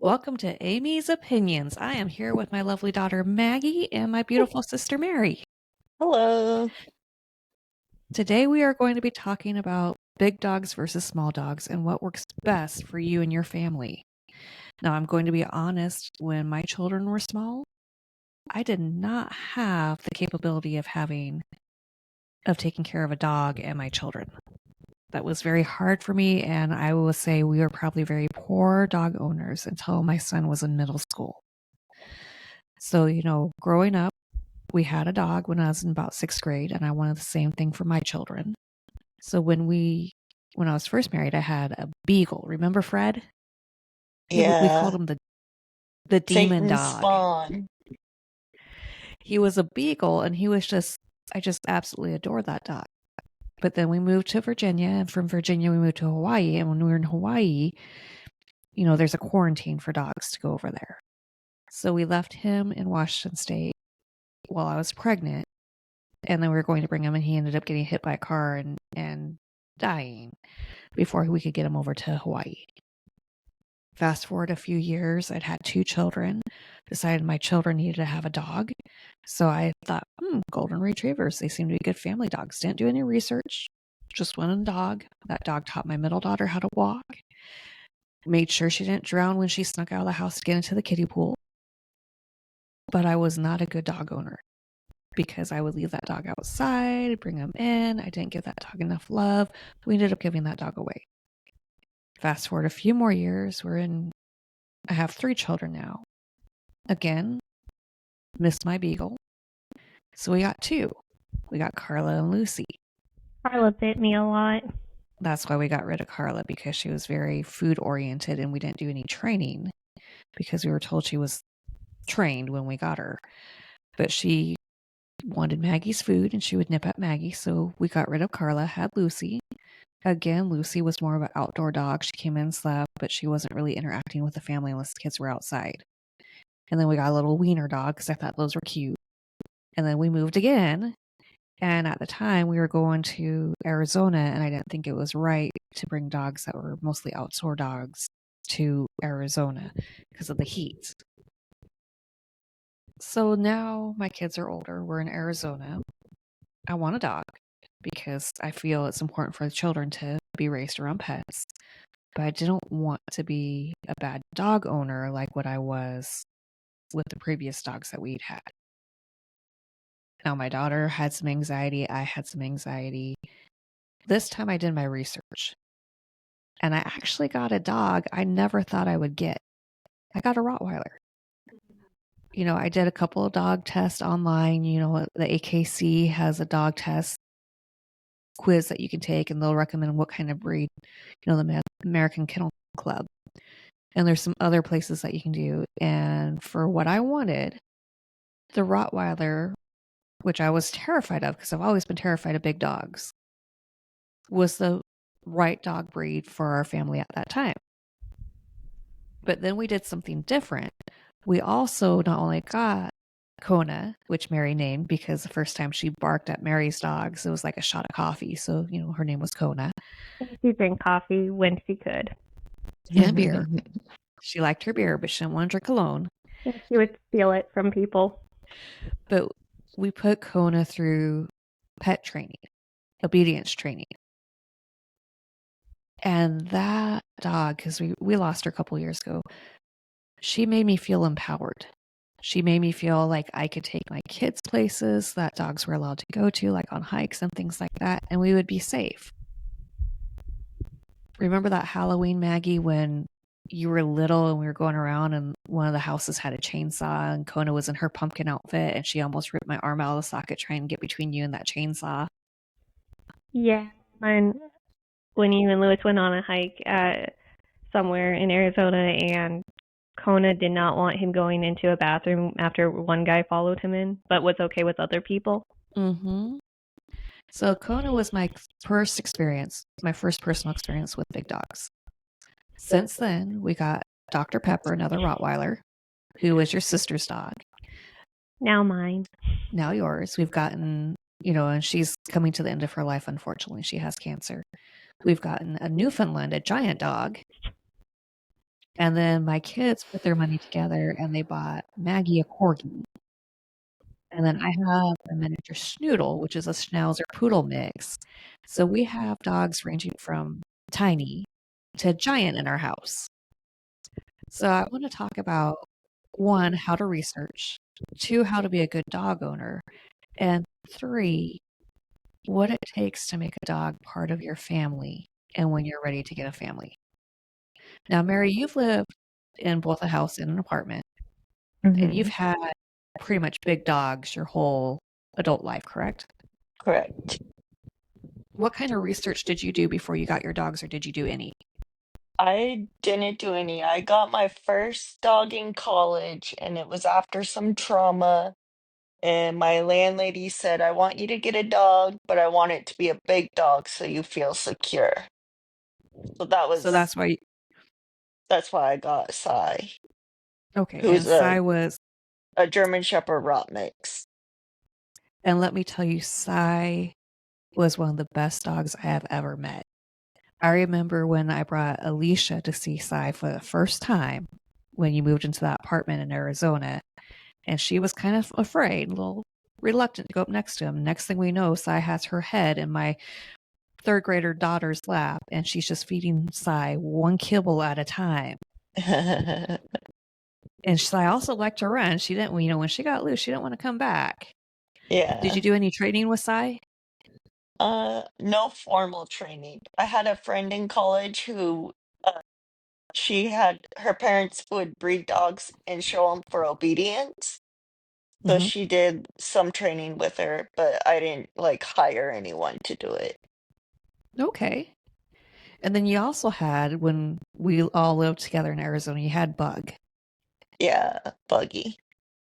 Welcome to Amy's Opinions. I am here with my lovely daughter Maggie and my beautiful sister Mary. Hello. Today we are going to be talking about big dogs versus small dogs and what works best for you and your family. Now, I'm going to be honest, when my children were small, I did not have the capability of taking care of a dog and my children. That was very hard for me, and I will say we were probably very poor dog owners until my son was in middle school. So, growing up, we had a dog when I was in about 6th grade, and I wanted the same thing for my children. So when I was first married, I had a beagle. Remember Fred? We called Yeah, him the demon Satan's dog. spawn. He was a beagle, and I just absolutely adored that dog. But then we moved to Virginia, and from Virginia we moved to Hawaii. And when we were in Hawaii, there's a quarantine for dogs to go over there. So we left him in Washington State while I was pregnant. And then we were going to bring him, and he ended up getting hit by a car and dying before we could get him over to Hawaii. Fast forward a few years, I'd had 2 children, decided my children needed to have a dog. So I thought, golden retrievers, they seem to be good family dogs. Didn't do any research, just went on a dog. That dog taught my middle daughter how to walk, made sure she didn't drown when she snuck out of the house to get into the kiddie pool. But I was not a good dog owner, because I would leave that dog outside, bring him in. I didn't give that dog enough love. We ended up giving that dog away. Fast forward a few more years, I have 3 children now. Again, missed my beagle. So we got 2. We got Carla and Lucy. Carla bit me a lot. That's why we got rid of Carla, because she was very food oriented and we didn't do any training, because we were told she was trained when we got her. But she wanted Maggie's food and she would nip at Maggie. So we got rid of Carla, had Lucy. Again, Lucy was more of an outdoor dog. She came in and slept, but she wasn't really interacting with the family unless the kids were outside. And then we got a little wiener dog because I thought those were cute. And then we moved again. And at the time, we were going to Arizona, and I didn't think it was right to bring dogs that were mostly outdoor dogs to Arizona because of the heat. So now my kids are older. We're in Arizona. I want a dog because I feel it's important for the children to be raised around pets. But I didn't want to be a bad dog owner like what I was with the previous dogs that we'd had. Now, my daughter had some anxiety. I had some anxiety. This time I did my research, and I actually got a dog I never thought I would get. I got a Rottweiler. I did a couple of dog tests online. The AKC has a dog test quiz that you can take, and they'll recommend what kind of breed, the American Kennel Club. And there's some other places that you can do. And for what I wanted, the Rottweiler, which I was terrified of because I've always been terrified of big dogs, was the right dog breed for our family at that time. But then we did something different. We also not only got Kona, which Mary named because the first time she barked at Mary's dogs, it was like a shot of coffee. So, her name was Kona. She drank coffee when she could. And beer. She liked her beer, but she didn't want to drink alone. She would steal it from people. But we put Kona through pet training, obedience training. And that dog, because we lost her a couple years ago, she made me feel empowered. She made me feel like I could take my kids places that dogs were allowed to go to, like on hikes and things like that, and we would be safe. Remember that Halloween, Maggie, when you were little and we were going around and one of the houses had a chainsaw and Kona was in her pumpkin outfit and she almost ripped my arm out of the socket trying to get between you and that chainsaw? Yeah, and when you and Lewis went on a hike somewhere in Arizona, and Kona did not want him going into a bathroom after one guy followed him in, but was okay with other people. Mm-hmm. So Kona was my first personal experience with big dogs. Since then, we got Dr. Pepper, another Rottweiler, who was your sister's dog. Now mine. Now yours. We've gotten, and she's coming to the end of her life, unfortunately. She has cancer. We've gotten a Newfoundland, a giant dog. And then my kids put their money together and they bought Maggie a corgi. And then I have a miniature Snoodle, which is a Schnauzer Poodle mix. So we have dogs ranging from tiny to giant in our house. So I want to talk about one, how to research, two, how to be a good dog owner, and three, what it takes to make a dog part of your family and when you're ready to get a family. Now, Mary, you've lived in both a house and an apartment, and you've had pretty much big dogs your whole adult life, correct? Correct. What kind of research did you do before you got your dogs, or did you do any? I didn't do any. I got my first dog in college, and it was after some trauma. And my landlady said, I want you to get a dog, but I want it to be a big dog so you feel secure. So So that's why. that's why I got Sai, Okay, and who's Sai was, a German Shepherd Rot mix. and let me tell you, Sai was one of the best dogs I have ever met. I remember when I brought Alicia to see Sai for the first time when you moved into that apartment in Arizona, and she was kind of afraid, a little reluctant to go up next to him. Next thing we know, Sai has her head in my third grader daughter's lap, and she's just feeding Sai one kibble at a time. And Sai also liked to run. She didn't, when she got loose, she didn't want to come back. Yeah. Did you do any training with Sai? No formal training. I had a friend in college who she had her parents would breed dogs and show them for obedience. So Mhm. she did some training with her, but I didn't like hire anyone to do it. Okay. And then you also had, when we all lived together in Arizona, you had Bug. Yeah, Buggy,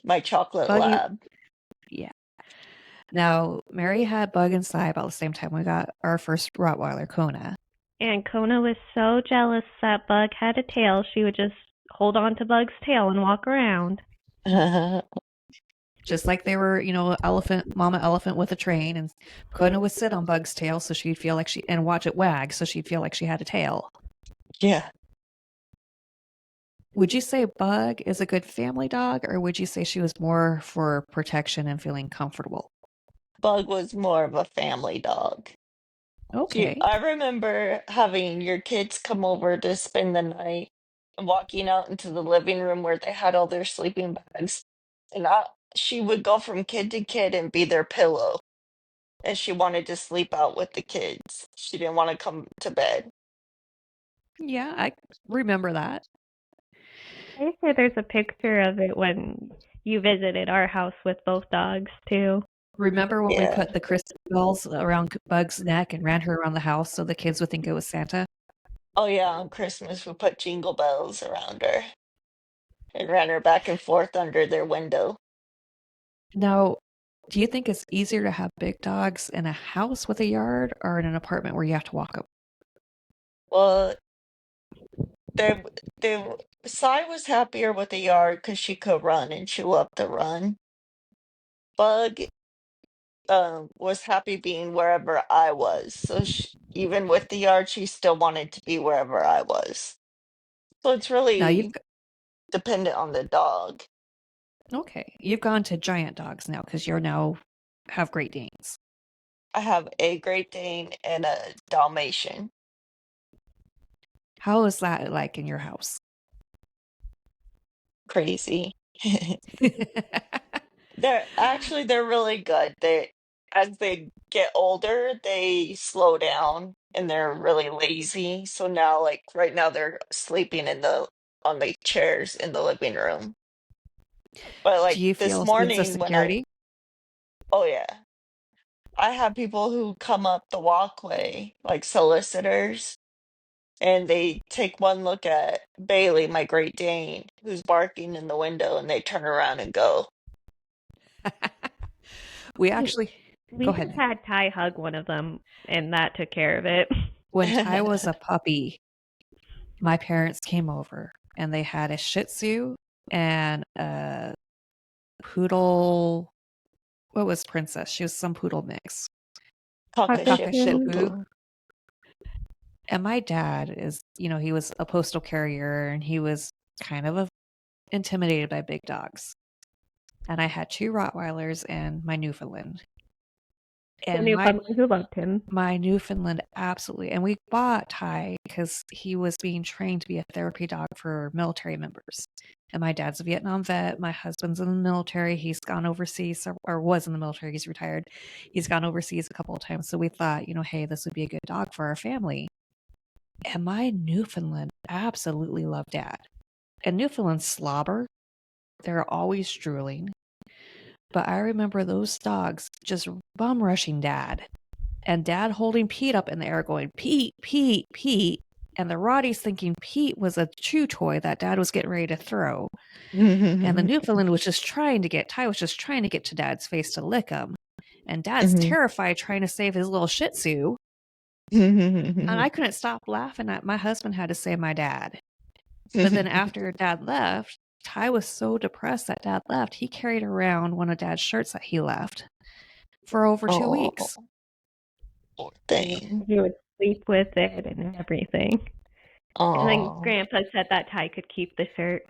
my chocolate Buggy, lab. yeah. Now, Mary had Bug and Sai about the same time we got our first Rottweiler, Kona. And Kona was so jealous that Bug had a tail, she would just hold on to Bug's tail and walk around. Just like they were, mama elephant with a train, and Kona would sit on Bug's tail so she'd feel like and watch it wag so she'd feel like she had a tail. Yeah. Would you say Bug is a good family dog, or would you say she was more for protection and feeling comfortable? Bug was more of a family dog. Okay. I remember having your kids come over to spend the night and walking out into the living room where they had all their sleeping bags. And she would go from kid to kid and be their pillow. And she wanted to sleep out with the kids. She didn't want to come to bed. Yeah, I remember that. I say there's a picture of it when you visited our house with both dogs, too. Remember when we Yeah. put the Christmas bells around Bug's neck and ran her around the house so the kids would think it was Santa? Oh, yeah, on Christmas we put jingle bells around her and ran her back and forth under their window. Now, do you think it's easier to have big dogs in a house with a yard or in an apartment where you have to walk them? Well, they Sai was happier with the yard because she could run and she loved to run. Bug was happy being wherever I was. So even with the yard, she still wanted to be wherever I was. So it's Now really dependent on the dog. you've gone to giant dogs now because you're now have Great Danes. I have a Great Dane and a Dalmatian. How is that like in your house? Crazy. They're really good. As they get older, they slow down and they're really lazy. So now like right now they're sleeping on the chairs in the living room. But Do like you this feel a sense of morning security? oh yeah, I have people who come up the walkway, like solicitors, and they take one look at Bailey, my Great Dane, who's barking in the window, and they turn around and go. We actually We go just ahead. had Ty hug one of them, and that took care of it. When Ty was a puppy, my parents came over and they had a Shih Tzu and a poodle. What was Princess? She was some poodle mix. Cockashish. Cockashipu. And my dad is, he was a postal carrier and he was kind of intimidated by big dogs. And I had 2 Rottweilers and my Newfoundland. The And Newfoundland who loved him. my Newfoundland absolutely. And we bought Ty because he was being trained to be a therapy dog for military members. And my dad's a Vietnam vet. My husband's in the military. He's gone overseas or was in the military. He's retired. He's gone overseas a couple of times. So we thought, hey, this would be a good dog for our family. And my Newfoundland absolutely loved Dad. And Newfoundland slobber. They're always drooling. But I remember those dogs just bum rushing Dad. And Dad holding Pete up in the air going, Pete, Pete, Pete. And the Rotties thinking Pete was a chew toy that Dad was getting ready to throw. And the Newfoundland was just trying to Ty was just trying to get to Dad's face to lick him. And Dad's terrified trying to save his little Shih Tzu. And I couldn't stop laughing at my husband had to save my dad. But then after Dad left, Ty was so depressed that Dad left, he carried around one of Dad's shirts that he left for over 2 weeks. Poor thing. He would sleep with it and everything. And then Oh, Grandpa said that Ty could keep the shirt.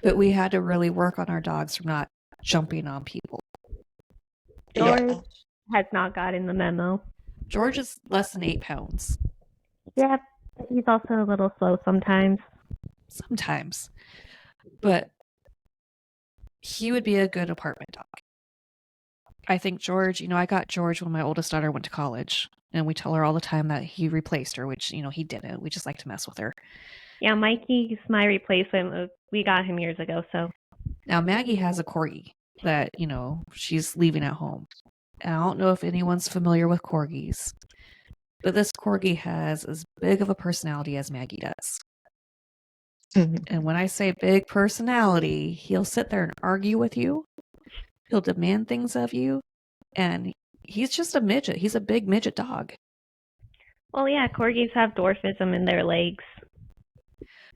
But we had to really work on our dogs from not jumping on people. George yeah. has not gotten the memo. George is less than 8 pounds. Yeah, but he's also a little slow sometimes. Sometimes. But he would be a good apartment dog. I think George, I got George when my oldest daughter went to college. And we tell her all the time that he replaced her, which, he didn't. We just like to mess with her. Yeah, Mikey's my replacement. We got him years ago, so. Now, Maggie has a corgi that, she's leaving at home. And I don't know if anyone's familiar with corgis, but this corgi has as big of a personality as Maggie does. And when I say big personality, he'll sit there and argue with you. He'll demand things of you. And he's just a midget. He's a big midget dog. Well, yeah, corgis have dwarfism in their legs.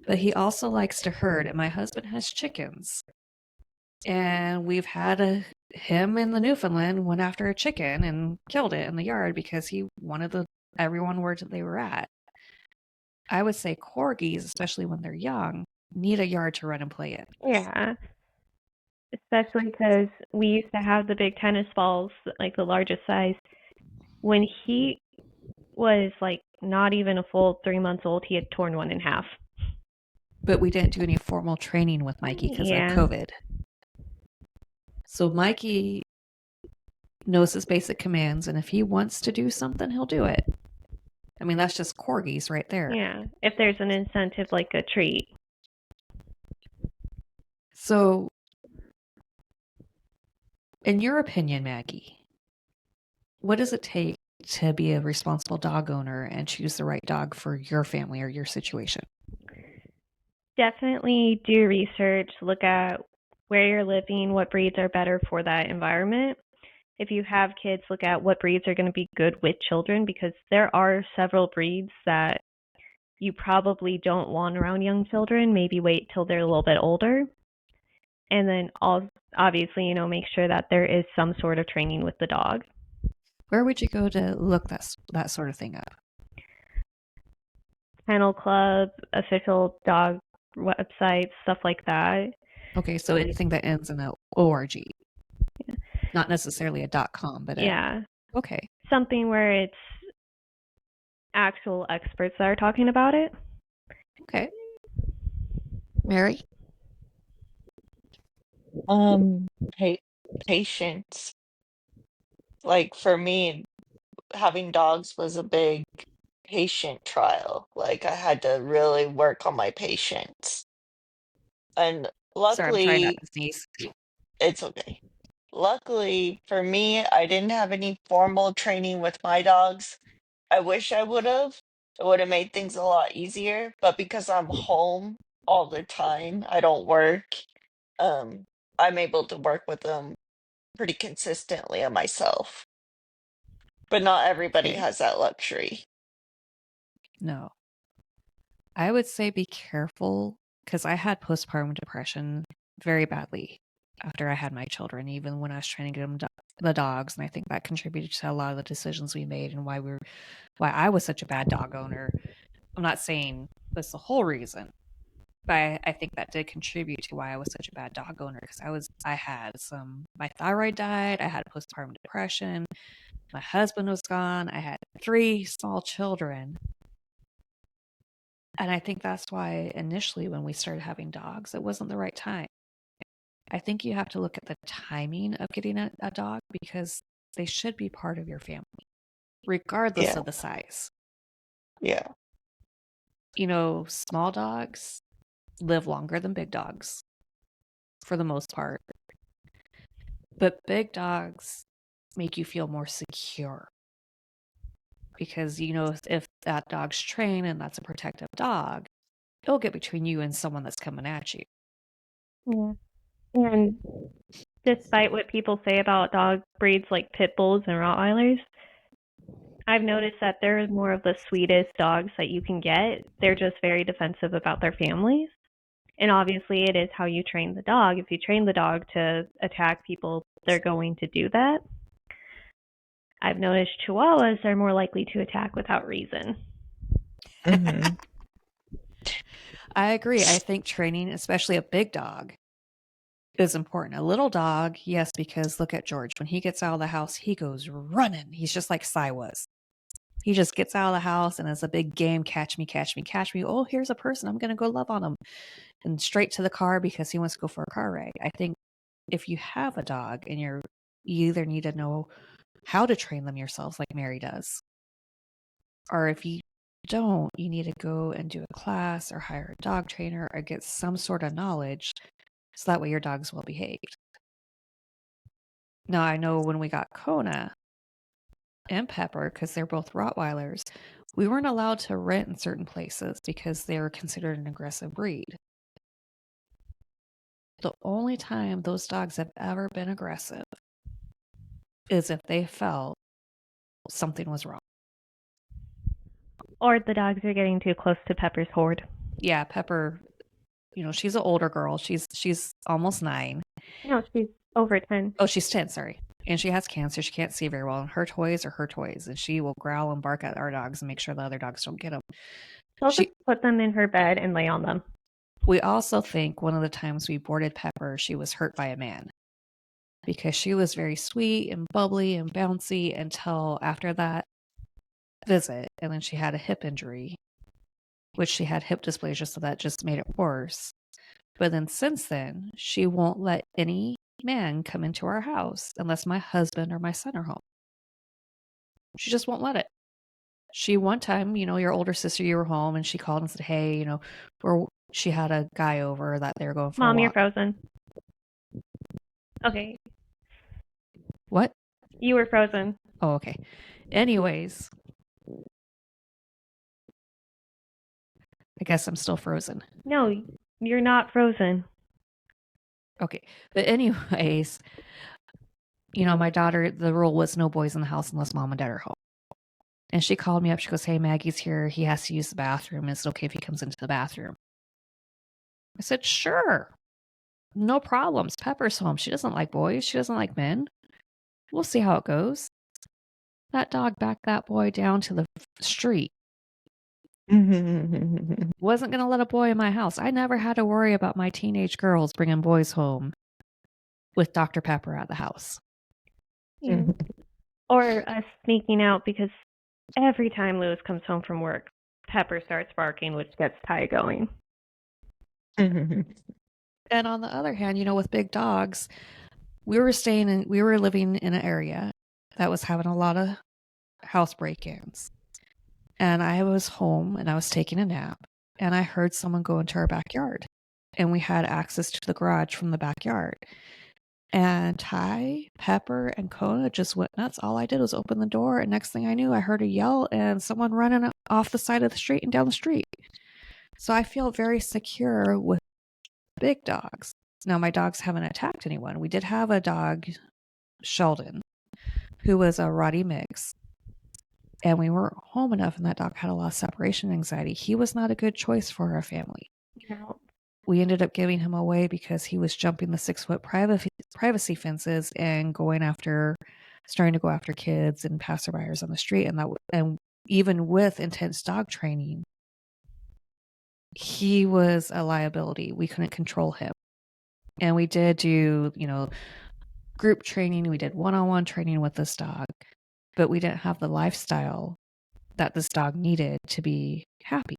But he also likes to herd. And my husband has chickens. And we've had him in the Newfoundland went after a chicken and killed it in the yard because he wanted everyone where they were at. I would say corgis, especially when they're young, need a yard to run and play in. Yeah. Especially because we used to have the big tennis balls, like the largest size. When he was like not even a full 3 months old, he had torn one in half. But we didn't do any formal training with Mikey because of COVID. So Mikey knows his basic commands, and if he wants to do something, he'll do it. I mean, that's just corgis right there. Yeah, if there's an incentive like a treat. So, in your opinion, Maggie, what does it take to be a responsible dog owner and choose the right dog for your family or your situation? Definitely do research, look at where you're living, what breeds are better for that environment. If you have kids, look at what breeds are going to be good with children, because there are several breeds that you probably don't want around young children. Maybe wait till they're a little bit older. And then obviously, make sure that there is some sort of training with the dog. Where would you go to look that sort of thing up? Kennel Club, official dog websites, stuff like that. Okay, so anything that ends in a .org. Yeah. Not necessarily a .com, but yeah. Okay. Something where it's actual experts that are talking about it. Okay. Mary? Patience. Like for me, having dogs was a big patient trial. Like I had to really work on my patience. And Sorry, I'm trying not luckily, to sneeze. it's okay. Luckily for me, I didn't have any formal training with my dogs. I wish I would have. It would have made things a lot easier. But because I'm home all the time, I don't work. I'm able to work with them pretty consistently on myself. But not everybody Okay. has that luxury. No. I would say be careful, because I had postpartum depression very badly after I had my children, even when I was trying to get them the dogs. And I think that contributed to a lot of the decisions we made and why I was such a bad dog owner, I'm not saying that's the whole reason, but I think that did contribute to why I was such a bad dog owner, because my thyroid died, I had postpartum depression, my husband was gone, I had 3 small children. And I think that's why initially when we started having dogs, it wasn't the right time. I think you have to look at the timing of getting a dog, because they should be part of your family, regardless Yeah. of the size. Yeah. Small dogs live longer than big dogs for the most part. But big dogs make you feel more secure, because, if that dog's trained and that's a protective dog, it'll get between you and someone that's coming at you. Yeah. And despite what people say about dog breeds like pit bulls and Rottweilers, I've noticed that they're more of the sweetest dogs that you can get. They're just very defensive about their families. And obviously, it is how you train the dog. If you train the dog to attack people, they're going to do that. I've noticed Chihuahuas are more likely to attack without reason. Mhm. I agree. I think training, especially a big dog, is important. A little dog, yes, because look at George. When he gets out of the house, he goes running. He's just like Cy was. He just gets out of the house and it's a big game. Catch me, catch me, catch me. Oh, here's a person. I'm going to go love on him. And straight to the car because he wants to go for a car ride. I think if you have a dog and you either need to know how to train them yourself, like Mary does, or if you don't, you need to go and do a class or hire a dog trainer or get some sort of knowledge, so that way your dog's well behaved. Now, I know when we got Kona and Pepper, because they're both Rottweilers, we weren't allowed to rent in certain places because they were considered an aggressive breed. The only time those dogs have ever been aggressive is if they felt something was wrong. Or the dogs are getting too close to Pepper's horde. Yeah, Pepper, she's an older girl. She's almost 9. No, she's over 10. Oh, she's 10, sorry. And she has cancer. She can't see very well. And her toys are her toys. And she will growl and bark at our dogs and make sure the other dogs don't get them. She'll just put them in her bed and lay on them. We also think one of the times we boarded Pepper, she was hurt by a man, because she was very sweet and bubbly and bouncy until after that visit. And then she had a hip injury, which she had hip dysplasia, so that just made it worse. But then since then, she won't let any man come into our house unless my husband or my son are home. She just won't let it. One time, your older sister, you were home, and she called and said, hey, she had a guy over that they were going for a walk. Mom, you're frozen. Okay. What? You were frozen. Oh, okay. Anyways, I guess I'm still frozen. No, you're not frozen. Okay. But anyways, my daughter, the rule was no boys in the house unless mom and dad are home. And she called me up. She goes, hey, Maggie's here. He has to use the bathroom. Is it okay if he comes into the bathroom? I said, sure. No problems. Pepper's home. She doesn't like boys. She doesn't like men. We'll see how it goes. That dog backed that boy down to the street. Wasn't going to let a boy in my house. I never had to worry about my teenage girls bringing boys home with Dr. Pepper at the house. Yeah. Or us sneaking out, because every time Lewis comes home from work, Pepper starts barking, which gets Ty going. And on the other hand, with big dogs, we were living in an area that was having a lot of house break-ins. And I was home and I was taking a nap, and I heard someone go into our backyard, and we had access to the garage from the backyard. And Ty, Pepper, and Kona just went nuts. All I did was open the door, and next thing I knew, I heard a yell and someone running off the side of the street and down the street. So I feel very secure with big dogs. Now, my dogs haven't attacked anyone. We did have a dog, Sheldon, who was a Rottie mix. And we weren't home enough, and that dog had a lot of separation anxiety. He was not a good choice for our family. No. We ended up giving him away because he was jumping the 6-foot privacy fences and starting to go after kids and passerbyers on the street. And even with intense dog training, he was a liability. We couldn't control him. And we did do, group training. We did one-on-one training with this dog, but we didn't have the lifestyle that this dog needed to be happy.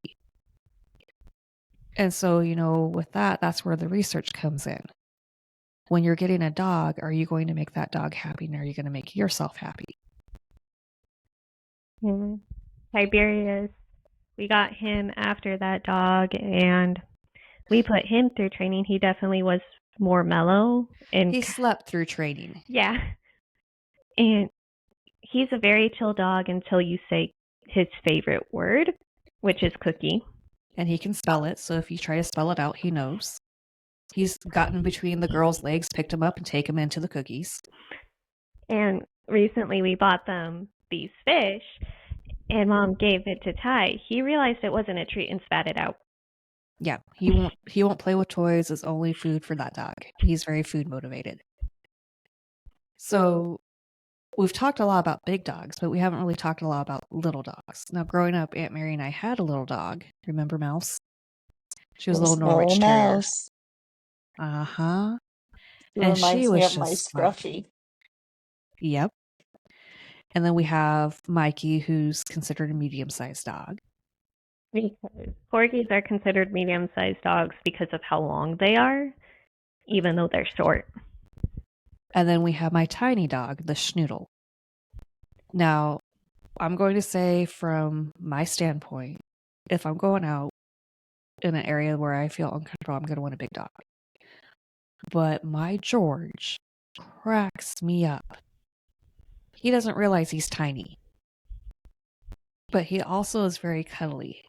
And so, with that, that's where the research comes in. When you're getting a dog, are you going to make that dog happy, and are you going to make yourself happy? Tiberius, we got him after that dog, and we put him through training. He definitely was more mellow. And He slept through training. Yeah. And he's a very chill dog until you say his favorite word, which is cookie. And he can spell it, so if you try to spell it out, he knows. He's gotten between the girl's legs, picked him up, and take him into the cookies. And recently we bought them these fish, and Mom gave it to Ty. He realized it wasn't a treat and spat it out. Yeah, he won't play with toys. It's only food for that dog. He's very food motivated. So we've talked a lot about big dogs, but we haven't really talked a lot about little dogs. Now, growing up, Aunt Mary and I had a little dog. Remember Mouse? She was a little Norwich Terrier. Uh-huh. It And she reminds me was of my just fun. Scruffy. Yep. And then we have Mikey, who's considered a medium-sized dog. Because corgis are considered medium-sized dogs because of how long they are, even though they're short. And then we have my tiny dog, the Schnoodle. Now, I'm going to say from my standpoint, if I'm going out in an area where I feel uncomfortable, I'm going to want a big dog. But my George cracks me up. He doesn't realize he's tiny. But he also is very cuddly.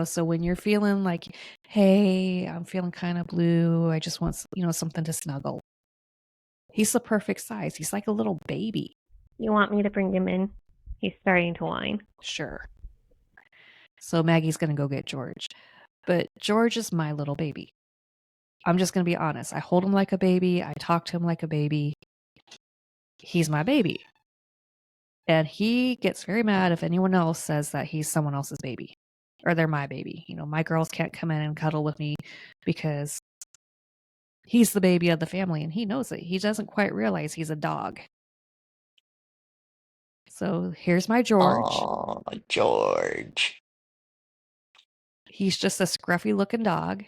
So when you're feeling like, hey, I'm feeling kind of blue, I just want, something to snuggle. He's the perfect size. He's like a little baby. You want me to bring him in? He's starting to whine. Sure. So Maggie's going to go get George. But George is my little baby. I'm just going to be honest. I hold him like a baby. I talk to him like a baby. He's my baby. And he gets very mad if anyone else says that he's someone else's baby. Or they're my baby. My girls can't come in and cuddle with me because he's the baby of the family and he knows it. He doesn't quite realize he's a dog. So here's my George. Oh, George. He's just a scruffy looking dog.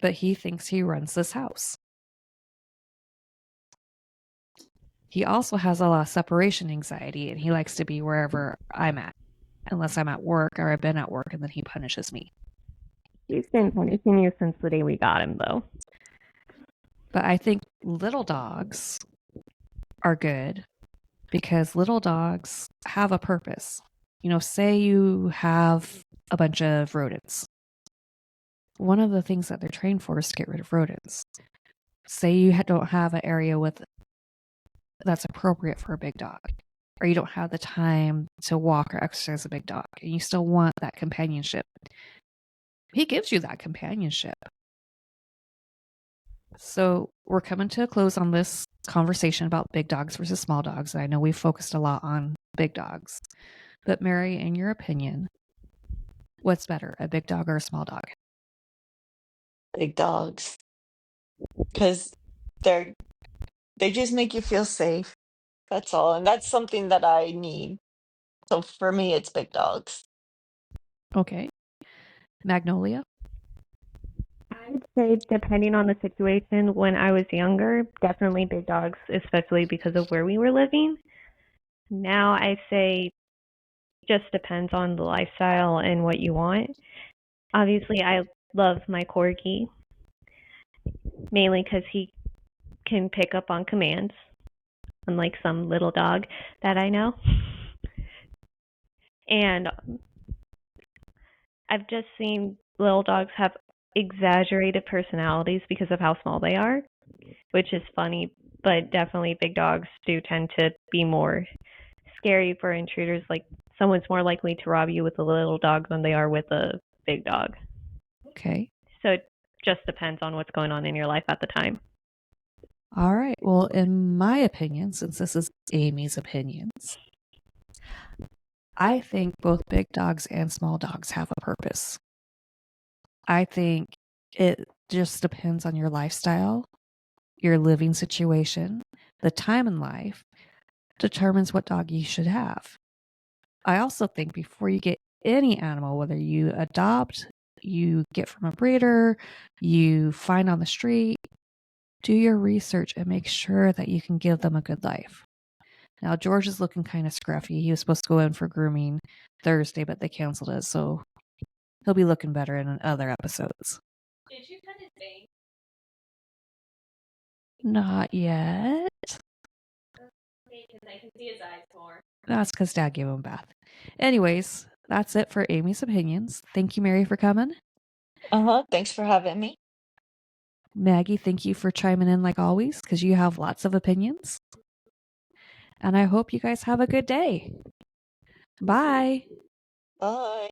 But he thinks he runs this house. He also has a lot of separation anxiety and he likes to be wherever I'm at. Unless I'm at work or I've been at work, and then he punishes me. He's been punishing you since the day we got him, though. But I think little dogs are good because little dogs have a purpose. Say you have a bunch of rodents. One of the things that they're trained for is to get rid of rodents. Say you don't have an area that's appropriate for a big dog, or you don't have the time to walk or exercise a big dog, and you still want that companionship. He gives you that companionship. So we're coming to a close on this conversation about big dogs versus small dogs. I know we've focused a lot on big dogs. But Mary, in your opinion, what's better, a big dog or a small dog? Big dogs. Because they just make you feel safe. That's all. And that's something that I need. So for me, it's big dogs. Okay. Magnolia? I'd say, depending on the situation, when I was younger, definitely big dogs, especially because of where we were living. Now I say just depends on the lifestyle and what you want. Obviously, I love my corgi, mainly because he can pick up on commands, unlike some little dog that I know. And I've just seen little dogs have exaggerated personalities because of how small they are, which is funny, but definitely big dogs do tend to be more scary for intruders. Like, someone's more likely to rob you with a little dog than they are with a big dog. Okay. So it just depends on what's going on in your life at the time. All right. Well, in my opinion, since this is Amy's opinions, I think both big dogs and small dogs have a purpose. I think it just depends on your lifestyle, your living situation, the time in life determines what dog you should have. I also think before you get any animal, whether you adopt, you get from a breeder, you find on the street, do your research and make sure that you can give them a good life. Now, George is looking kind of scruffy. He was supposed to go in for grooming Thursday, but they canceled it, so he'll be looking better in other episodes. Did you cut his face? Not yet. Because I can see his eyes more. That's because Dad gave him a bath. Anyways, that's it for Amy's opinions. Thank you, Mary, for coming. Thanks for having me. Maggie, thank you for chiming in like always, because you have lots of opinions. And I hope you guys have a good day. Bye. Bye.